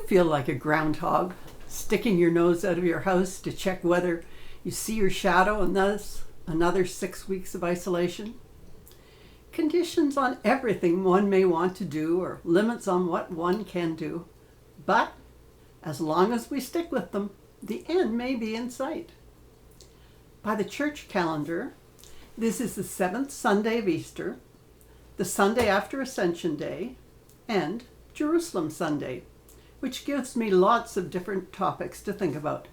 feel like a groundhog, sticking your nose out of your house to check whether you see your shadow and thus another 6 weeks of isolation? Conditions on everything one may want to do or limits on what one can do. But as long as we stick with them, the end may be in sight. By the church calendar, this is the 7th Sunday of Easter, the Sunday after Ascension Day, and Jerusalem Sunday, which gives me lots of different topics to think about.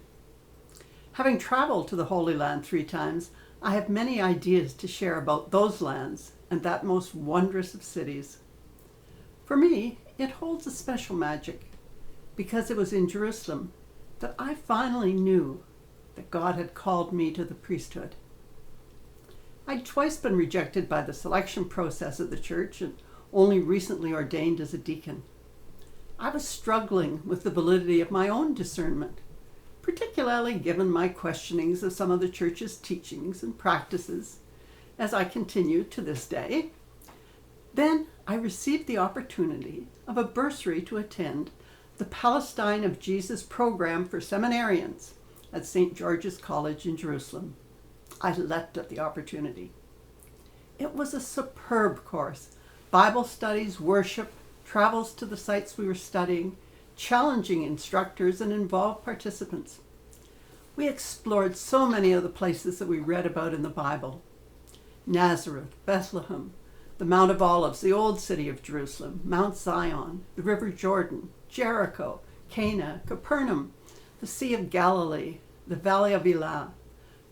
Having traveled to the Holy Land 3 times, I have many ideas to share about those lands and that most wondrous of cities. For me, it holds a special magic because it was in Jerusalem that I finally knew that God had called me to the priesthood. I'd twice been rejected by the selection process of the church and only recently ordained as a deacon. I was struggling with the validity of my own discernment, particularly given my questionings of some of the church's teachings and practices, as I continue to this day. Then I received the opportunity of a bursary to attend the Palestine of Jesus program for seminarians at St. George's College in Jerusalem. I leapt at the opportunity. It was a superb course. Bible studies, worship, travels to the sites we were studying, challenging instructors and involved participants. We explored so many of the places that we read about in the Bible. Nazareth, Bethlehem, the Mount of Olives, the Old City of Jerusalem, Mount Zion, the River Jordan, Jericho, Cana, Capernaum, the Sea of Galilee, the Valley of Elah,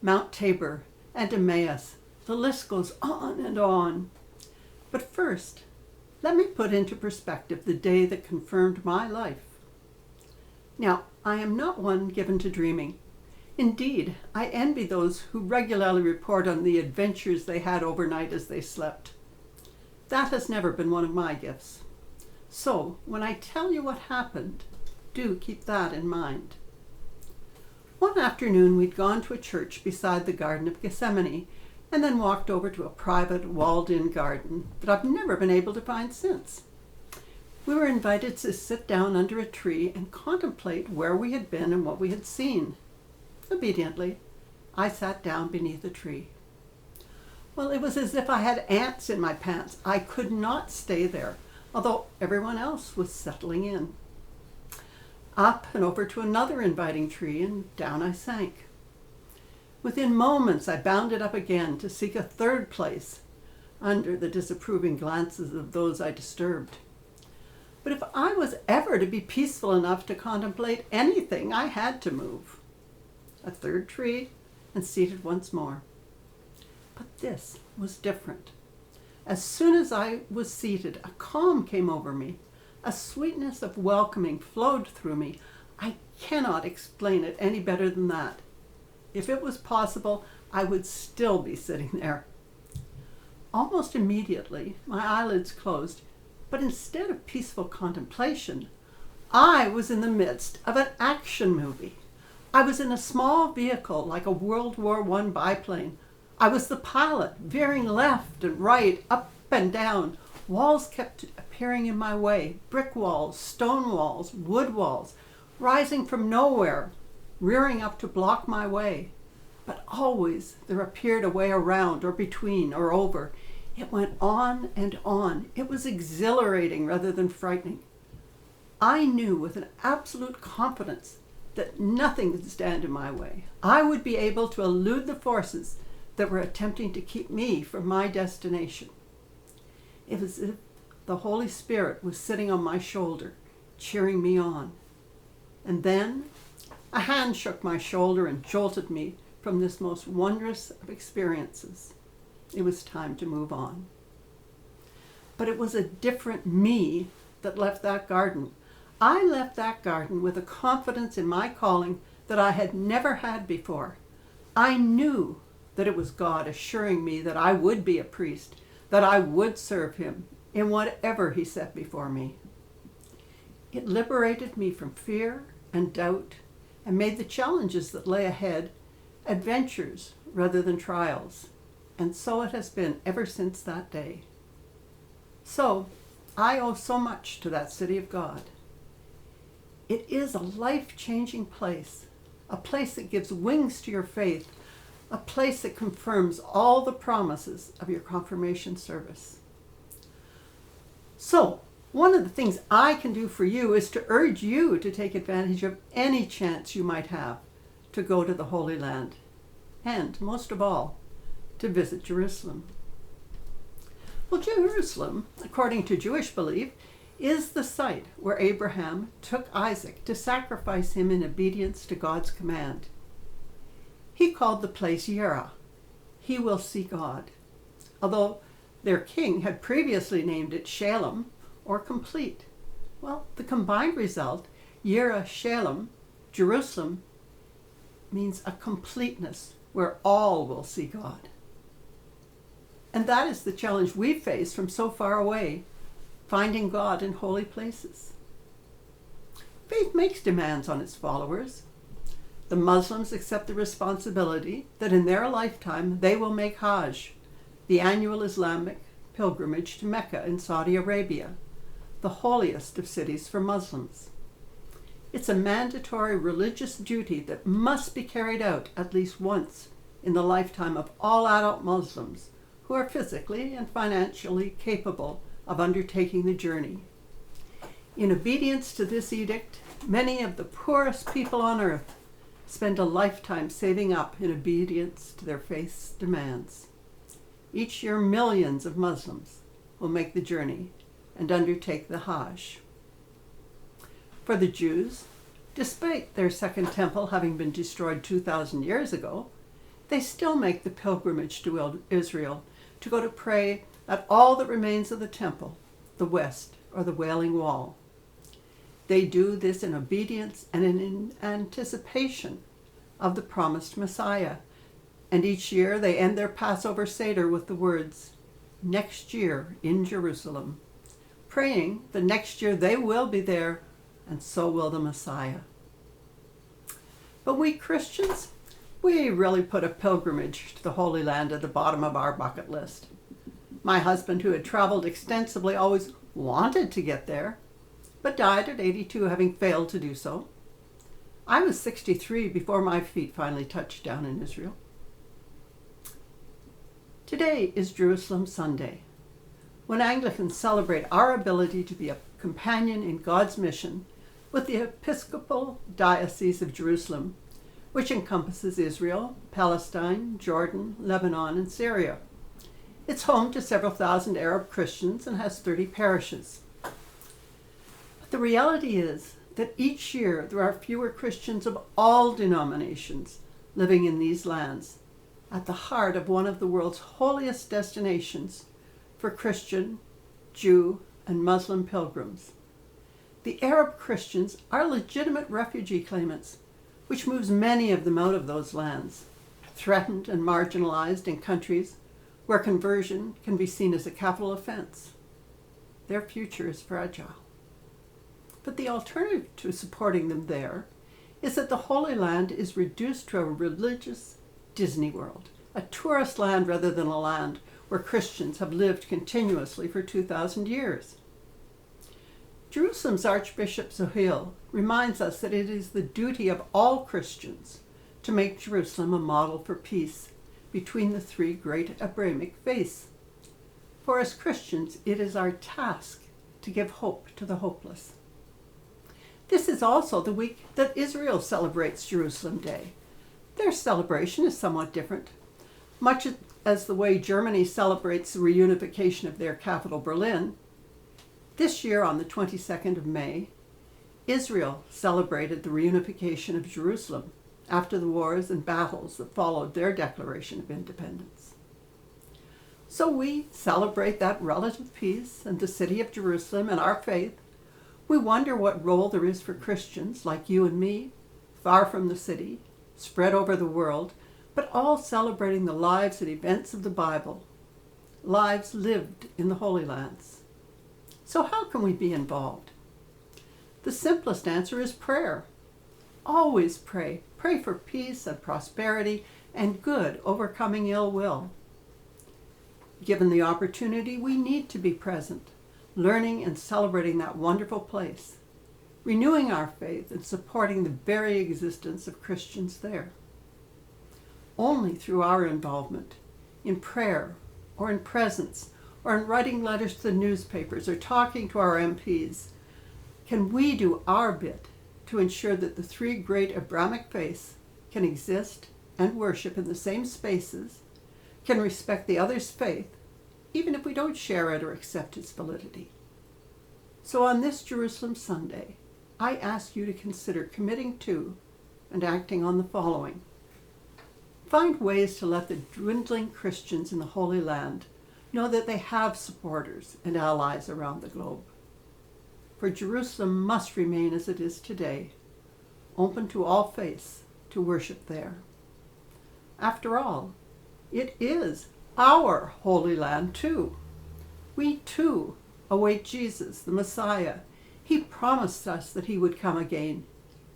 Mount Tabor, and Emmaus. The list goes on and on. But first, let me put into perspective the day that confirmed my life. Now, I am not one given to dreaming. Indeed, I envy those who regularly report on the adventures they had overnight as they slept. That has never been one of my gifts. So, when I tell you what happened, do keep that in mind. One afternoon, we'd gone to a church beside the Garden of Gethsemane and then walked over to a private, walled-in garden that I've never been able to find since. We were invited to sit down under a tree and contemplate where we had been and what we had seen. Obediently, I sat down beneath a tree. Well, it was as if I had ants in my pants. I could not stay there, although everyone else was settling in. Up and over to another inviting tree, and down I sank. Within moments, I bounded up again to seek a third place under the disapproving glances of those I disturbed. But if I was ever to be peaceful enough to contemplate anything, I had to move. A third tree, and seated once more. But this was different. As soon as I was seated, a calm came over me. A sweetness of welcoming flowed through me. I cannot explain it any better than that. If it was possible, I would still be sitting there. Almost immediately, my eyelids closed, but instead of peaceful contemplation, I was in the midst of an action movie. I was in a small vehicle like a World War I biplane. I was the pilot, veering left and right, up and down. Walls kept appearing in my way, brick walls, stone walls, wood walls, rising from nowhere, rearing up to block my way. But always there appeared a way around or between or over. It went on and on. It was exhilarating rather than frightening. I knew with an absolute confidence that nothing could stand in my way. I would be able to elude the forces that were attempting to keep me from my destination. It was as if the Holy Spirit was sitting on my shoulder, cheering me on. And then a hand shook my shoulder and jolted me from this most wondrous of experiences. It was time to move on. But it was a different me that left that garden. I left that garden with a confidence in my calling that I had never had before. I knew that it was God assuring me that I would be a priest, that I would serve him in whatever he set before me. It liberated me from fear and doubt and made the challenges that lay ahead adventures rather than trials. And so it has been ever since that day. So I owe so much to that city of God. It is a life-changing place, a place that gives wings to your faith, a place that confirms all the promises of your confirmation service. So, one of the things I can do for you is to urge you to take advantage of any chance you might have to go to the Holy Land, and most of all, to visit Jerusalem. Well, Jerusalem, according to Jewish belief, is the site where Abraham took Isaac to sacrifice him in obedience to God's command. He called the place Yerah. He will see God. Although their king had previously named it Shalem, or complete. Well, the combined result, Yerah Shalem, Jerusalem, means a completeness where all will see God. And that is the challenge we face from so far away, finding God in holy places. Faith makes demands on its followers. The Muslims accept the responsibility that in their lifetime they will make Hajj, the annual Islamic pilgrimage to Mecca in Saudi Arabia, the holiest of cities for Muslims. It's a mandatory religious duty that must be carried out at least once in the lifetime of all adult Muslims who are physically and financially capable of undertaking the journey. In obedience to this edict, many of the poorest people on earth spend a lifetime saving up in obedience to their faith's demands. Each year, millions of Muslims will make the journey and undertake the Hajj. For the Jews, despite their second temple having been destroyed 2,000 years ago, they still make the pilgrimage to Israel to go to pray at all that remains of the temple, the West, or the Wailing Wall. They do this in obedience and in anticipation of the promised Messiah. And each year they end their Passover Seder with the words, "Next year in Jerusalem," praying that next year they will be there, and so will the Messiah. But we Christians, we really put a pilgrimage to the Holy Land at the bottom of our bucket list. My husband, who had traveled extensively, always wanted to get there, but died at 82, having failed to do so. I was 63 before my feet finally touched down in Israel. Today is Jerusalem Sunday, when Anglicans celebrate our ability to be a companion in God's mission with the Episcopal Diocese of Jerusalem, which encompasses Israel, Palestine, Jordan, Lebanon, and Syria. It's home to several thousand Arab Christians and has 30 parishes. But the reality is that each year there are fewer Christians of all denominations living in these lands, at the heart of one of the world's holiest destinations for Christian, Jew, and Muslim pilgrims. The Arab Christians are legitimate refugee claimants, which moves many of them out of those lands, threatened and marginalized in countries where conversion can be seen as a capital offense. Their future is fragile. But the alternative to supporting them there is that the Holy Land is reduced to a religious Disney World, a tourist land rather than a land where Christians have lived continuously for 2,000 years. Jerusalem's Archbishop Zohil reminds us that it is the duty of all Christians to make Jerusalem a model for peace between the three great Abrahamic faiths. For as Christians, it is our task to give hope to the hopeless. This is also the week that Israel celebrates Jerusalem Day. Their celebration is somewhat different. Much as the way Germany celebrates the reunification of their capital, Berlin, this year on the 22nd of May, Israel celebrated the reunification of Jerusalem after the wars and battles that followed their declaration of independence. So we celebrate that relative peace and the city of Jerusalem and our faith. We wonder what role there is for Christians like you and me, far from the city, spread over the world, but all celebrating the lives and events of the Bible, lives lived in the Holy Lands. So how can we be involved? The simplest answer is prayer. Always pray. Pray for peace and prosperity and good overcoming ill will. Given the opportunity, we need to be present, learning and celebrating that wonderful place. renewing our faith and supporting the very existence of Christians there. Only through our involvement in prayer or in presence or in writing letters to the newspapers or talking to our MPs can we do our bit to ensure that the three great Abrahamic faiths can exist and worship in the same spaces, can respect the other's faith, even if we don't share it or accept its validity. So on this Jerusalem Sunday, I ask you to consider committing to and acting on the following. Find ways to let the dwindling Christians in the Holy Land know that they have supporters and allies around the globe. For Jerusalem must remain as it is today, open to all faiths to worship there. After all, it is our Holy Land too. We too await Jesus, the Messiah. He promised us that he would come again,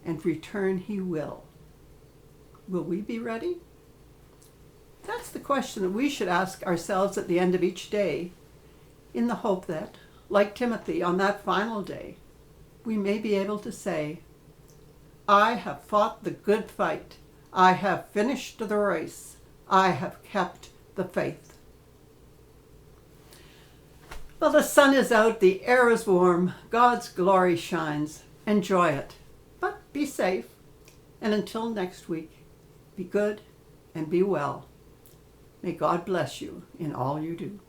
and return he will. Will we be ready? That's the question that we should ask ourselves at the end of each day, in the hope that, like Timothy on that final day, we may be able to say, I have fought the good fight. I have finished the race. I have kept the faith. Well, the sun is out, the air is warm, God's glory shines. Enjoy it, but be safe. And until next week, be good and be well. May God bless you in all you do.